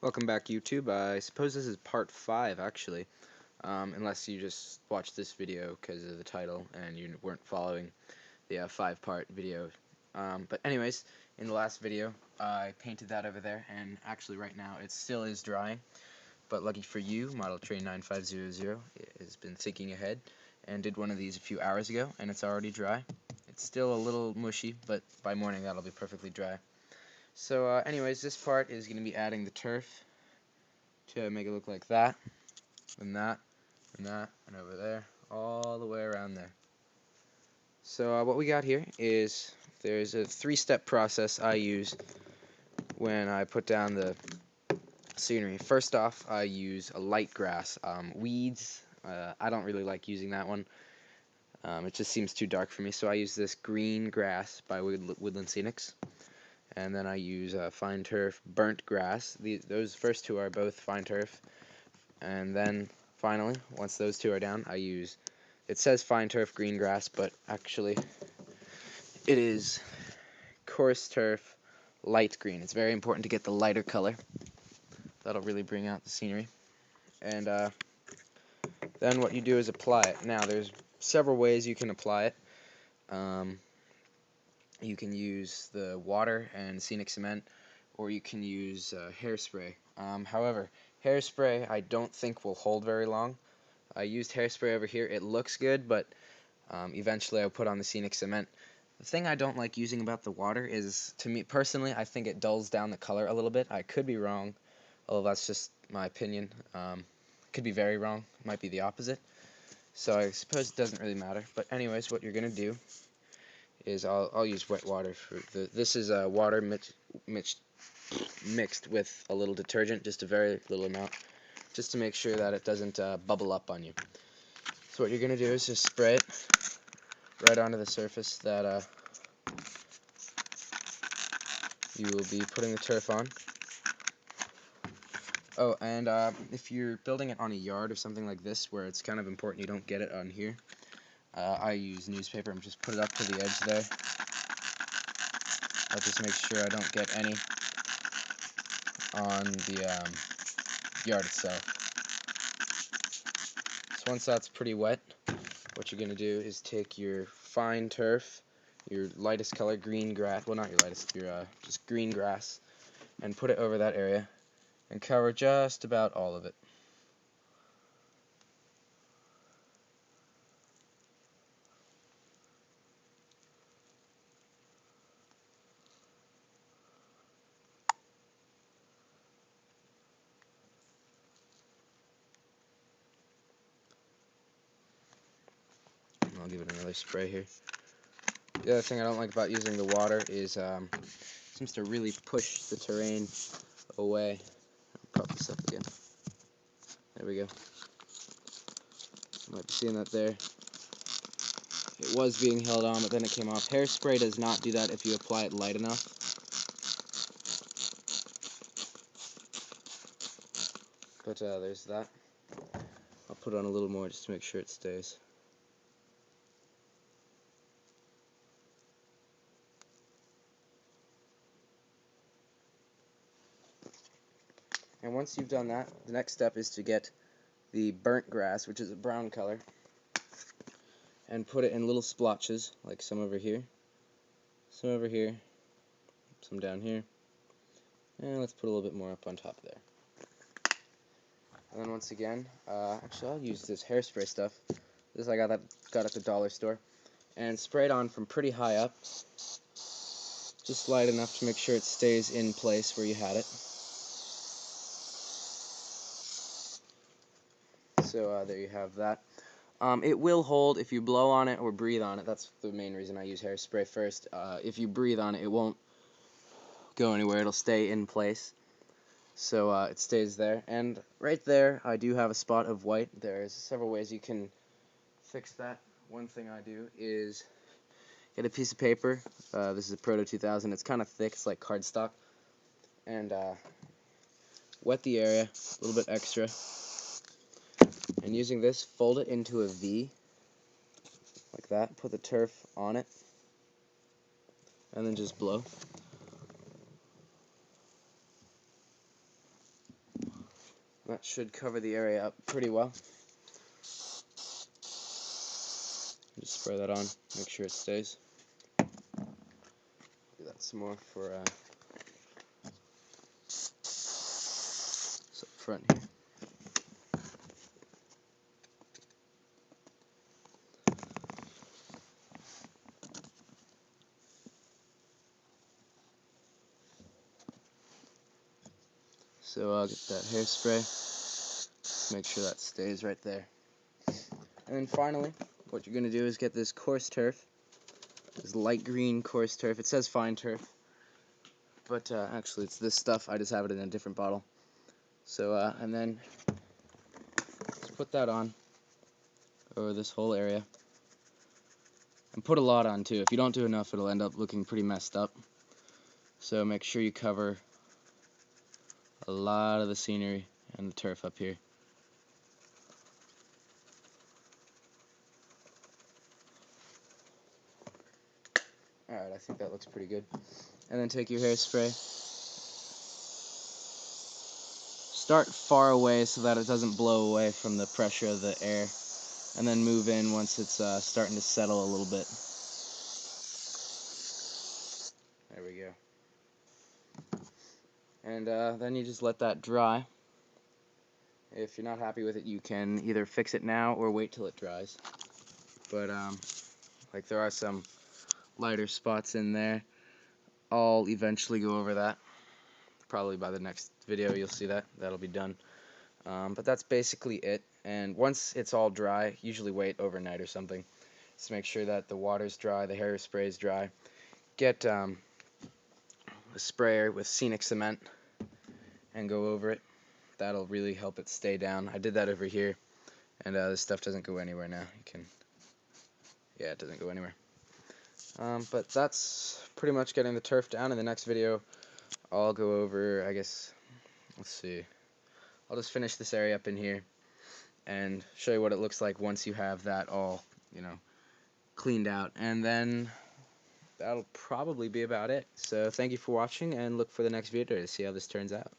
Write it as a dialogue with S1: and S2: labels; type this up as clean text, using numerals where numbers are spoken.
S1: Welcome back, YouTube. I suppose this is part 5, actually, unless you just watched this video because of the title and you weren't following the 5-part video. But anyways, in the last video, I painted that over there, and actually right now it still is drying. But lucky for you, Model Train 9500 has been thinking ahead and did one of these a few hours ago, and it's already dry. It's still a little mushy, but by morning that'll be perfectly dry. So anyways, this part is going to be adding the turf to make it look like that, and that, and that, and over there, all the way around there. So what we got here is there's a 3-step process I use when I put down the scenery. First off, I use a light grass. Weeds, I don't really like using that one. It just seems too dark for me, so I use this green grass by Woodland Scenics. And then I use fine turf, burnt grass. Those first two are both fine turf. And then finally, once those two are down, I use, it says fine turf green grass, but actually it is coarse turf light green. It's very important to get the lighter color. That'll really bring out the scenery. And then what you do is apply it. Now there's several ways you can apply it. You can use the water and scenic cement, or you can use hairspray. However, hairspray I don't think will hold very long. I used hairspray over here. It looks good, but eventually I'll put on the scenic cement. The thing I don't like using about the water is, to me personally, I think it dulls down the color a little bit. I could be wrong, although that's just my opinion. Could be very wrong. Might be the opposite. So I suppose it doesn't really matter. But anyways, what you're gonna do is I'll use wet water for this is water mixed with a little detergent, just a very little amount, just to make sure that it doesn't bubble up on you. So what you're gonna do is just spray it right onto the surface that you will be putting the turf on. Oh, and if you're building it on a yard or something like this, where it's kind of important you don't get it on here, I use newspaper and just put it up to the edge there. I'll just make sure I don't get any on the yard itself. So once that's pretty wet, what you're going to do is take your fine turf, your lightest color, green grass, well not your lightest, your just green grass, and put it over that area and cover just about all of it. I'll give it another spray here. The other thing I don't like about using the water is it seems to really push the terrain away. I'll prop this up again. There we go. You might be seeing that there. It was being held on, but then it came off. Hairspray does not do that if you apply it light enough. But there's that. I'll put on a little more just to make sure it stays. And once you've done that, the next step is to get the burnt grass, which is a brown color, and put it in little splotches, like some over here, some down here, and let's put a little bit more up on top there. And then once again, actually I'll use this hairspray stuff. This I got at the dollar store, and spray it on from pretty high up, just light enough to make sure it stays in place where you had it. So there you have that. It will hold if you blow on it or breathe on it. That's the main reason I use hairspray first. If you breathe on it, it won't go anywhere. It'll stay in place. So it stays there. And right there, I do have a spot of white. There's several ways you can fix that. One thing I do is get a piece of paper. This is a Proto 2000. It's kind of thick. It's like cardstock. And wet the area a little bit extra. And using this, fold it into a V, like that. Put the turf on it, and then just blow. That should cover the area up pretty well. Just spray that on, make sure it stays. Do that some more for up front here. So I'll get that hairspray, make sure that stays right there. And then finally, what you're going to do is get this coarse turf, this light green coarse turf. It says fine turf, but actually it's this stuff. I just have it in a different bottle. So, and then just put that on over this whole area. And put a lot on too. If you don't do enough, it'll end up looking pretty messed up. So make sure you cover a lot of the scenery and the turf up here. Alright, I think that looks pretty good. And then take your hairspray. Start far away so that it doesn't blow away from the pressure of the air. And then move in once it's starting to settle a little bit. There we go. And then you just let that dry. If you're not happy with it, you can either fix it now or wait till it dries. But like there are some lighter spots in there. I'll eventually go over that. Probably by the next video you'll see that. That'll be done. But that's basically it. And once it's all dry, usually wait overnight or something. Just make sure that the water's dry, the hairspray is dry. Get a sprayer with scenic cement and go over it. That'll really help it stay down. I did that over here, and this stuff doesn't go anywhere now. Yeah, it doesn't go anywhere. But that's pretty much getting the turf down. In the next video, I'll go over, I guess, let's see. I'll just finish this area up in here and show you what it looks like once you have that all, cleaned out. And then that'll probably be about it. So thank you for watching, and look for the next video to see how this turns out.